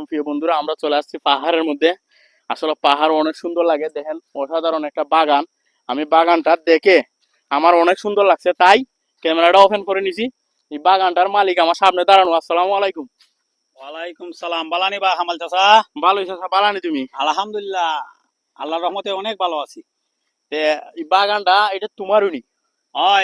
আলাইকুম প্রিয় বন্ধুরা, আমরা চলে আসছি পাহাড়ের মধ্যে। আসলে পাহাড় অনেক সুন্দর লাগে, দেখেন অসাধারণ একটা বাগান। আমি বাগানটা দেখে আমার অনেক সুন্দর লাগছে, তাই ক্যামেরাটা ওপেন করে নিছি। এই বাগানটার মালিক আমার সামনে দাঁড়ানো। আসসালামু আলাইকুম। ওয়ালাইকুম সালাম। বালানি বা হামাল চাচা? ভালো চাচা, বালানি তুমি? আলহামদুলিল্লাহ, আল্লাহর রহমতে অনেক ভালো আছি। তে এই বাগানটা এটা তোমারই নি?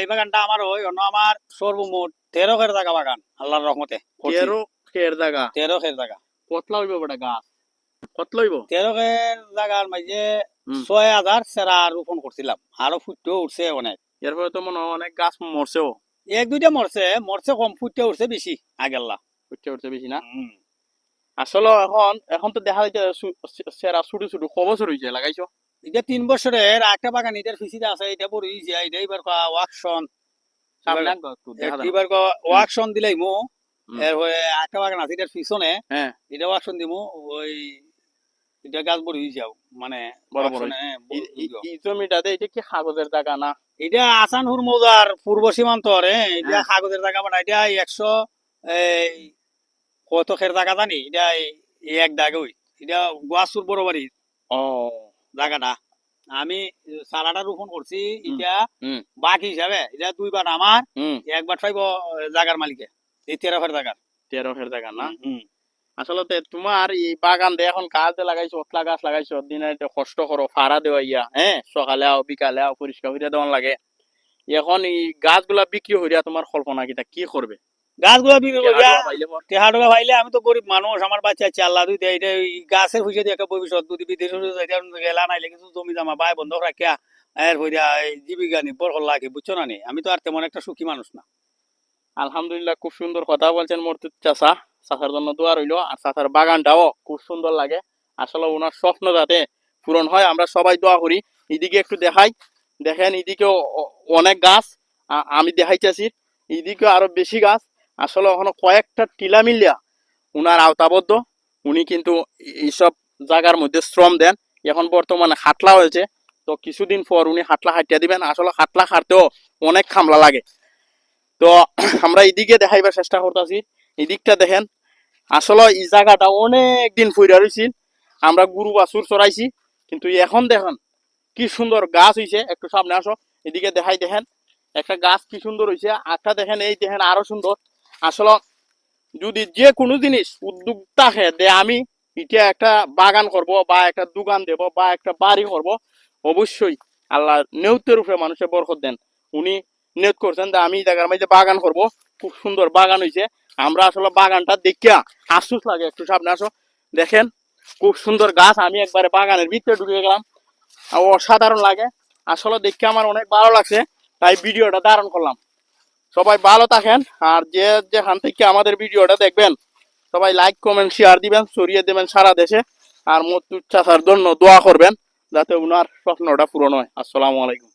এই বাগানটা আমার, ওই অন্য আমার সর্বমোট 13 খের জায়গা বাগান, আল্লাহর রহমতে করছি। 13 খের জায়গা? 13 খের জায়গা। কতলা হইব বেটা গাছ? কতলা হইব? 13 খের জায়গার মাঝে হুম। 6000 সেরা রোপণ করছিলাম, আরো ফুটে উঠছে অনেক। এরপরে তো মনে হয় অনেক গাছ মরছেও। এক দুইটা মরছে, মরছে কম, ফুটে উঠছে বেশি আগেল্লা। উঠতে উঠতে বেশি না? আসলে এখন এখন তো দেখা যাচ্ছে সেরা ছোট ছোট কবছর হয়েছে লাগাইছো। এটা 3 বছরের একটা বাগান, এটার ফিসিতে আছে, এটা বড় হয়েছে। এটা এবার ওয়াকশন সামনে আনবো একটু দেখা যাবে। এবার ওয়াকশন দিলাই মো। হুম। এর হয়ে একটা বাগান আছে এটার পিছনে, হ্যাঁ, এটা ওয়াকশন দিমু। ওই এটা গাছ বড় হয়ে যাও, মানে বড় বড় ওয়াকশনে এই জমিটাতে এটা কি কাগজের জায়গা না? এটা আসানহুর মৌজার পূর্ব সীমান্ত রে। এটা হ্যাঁ। কাগজের জায়গা, বাট এটা 100 এই কত খের জায়গা জানি। এটা এক দাগে ওই এটা গোয়াসুর বড় বাড়ি ও। জায়গাটা। আমি সালাটা রোপণ করছি। হুম। এটা হুম। বাকি হিসাবে এটা 2 বার আমার, হুম। 1 বার পাইব জায়গার মালিকে। এই 13 খের জায়গার। 13 খের জায়গা না? হুম। আসলে তোমার এই বাগান দিয়ে এখন কাজ দিয়ে লাগাইছো, অতলা গাছ লাগাইছো, দিনে একটা কষ্ট করো, ফাড়া দেওয়া ইয়া, হ্যাঁ, সকালে আও বিকালে আও পরিষ্কার হইয়া দেওয়ান লাগে। এখন এই গাছগুলা বিক্রি হইয়া তোমার কল্পনা কিটা কি করবে? গাছগুলা বিক্রি করিয়া পাইলে পর? টেহা টোকা পাইলে, আমি তো গরিব মানুষ, আমার বাচ্চা আছে, আল্লাহ দুই দেয়। এটা ওই গাছের পয়সা দিয়ে একটা ভবিষ্যৎ, যদি বিদেশ গেলা নাইলে কিছু জমি জমা বাই বন্ধক রাখিয়া এর হইয়া এই জীবিকা নির্ভর হল লাগে, বুঝছো না নি? আমি তো আর তেমন একটা সুখী মানুষ না। আলহামদুলিল্লাহ, খুব সুন্দর কথা বলছেন মর্তুদ চাচা। চাচার জন্য দোয়া রইলো। আর চাচার বাগানটাও খুব সুন্দর লাগে। আসলে ওনার স্বপ্ন যাতে পূরণ হয়, আমরা সবাই দোয়া করি। এদিকে একটু দেখাই, দেখেন এদিকেও অনেক গাছ। আমি দেখাইতেছি, এদিকে আরো বেশি গাছ। আসলে ওখানে কয়েকটা টিলা মিলিয়া উনার আওতাবদ্ধ। উনি কিন্তু এইসব জায়গার মধ্যে শ্রম দেন। এখন বর্তমানে হাটলা হয়েছে, তো কিছুদিন পর উনি হাটলা হাঁটিয়ে দিবেন। আসলে হাটলা হাঁটতেও অনেক খামলা লাগে। তো আমরা এদিকে দেখাইবার চেষ্টা করতেছি। এদিকটা দেখেন, আসলে এই জায়গাটা অনেক দিন পইরা রয়েছিল। আমরা গরু বাছুর চড়াইছি, কিন্তু এখন দেখেন কি সুন্দর গাছ হইছে। একটু সামনে আসো, এদিকে দেখাই। দেখেন একটা গাছ কি সুন্দর হইছে, একটা দেখেন, এই দেখেন আরো সুন্দর। আসলে যদি যে কোনো জিনিস উদ্যোগ থাকে যে আমি এটা একটা বাগান করব বা একটা দোকান দেব বা একটা বাড়ি করব, অবশ্যই আল্লাহ নেউতের উপরে মানুষের বরকত দেন। উনি নিয়ত করছেন যে আমি এই জায়গার মধ্যে বাগান করব। খুব সুন্দর বাগান হয়েছে। আমরা আসলে বাগানটা দেখিয়া আফসোস লাগে। একটু সামনে আসো, দেখেন খুব সুন্দর গাছ। আমি একবারে বাগানের ভিতরে ঢুকে গেলাম, অসাধারণ লাগে। আসলে দেখে আমার অনেক ভালো লাগছে, তাই ভিডিওটা ধারণ করলাম। সবাই ভালো থাকেন। আর যে যেখান থেকে আমাদের ভিডিওটা দেখবেন, সবাই লাইক কমেন্ট শেয়ার দিবেন, ছড়িয়ে দেবেন সারা দেশে। আর মর্তুদ চাচার জন্য দোয়া করবেন যাতে উনার স্বপ্নটা পূরণ হয়। আসসালামু আলাইকুম।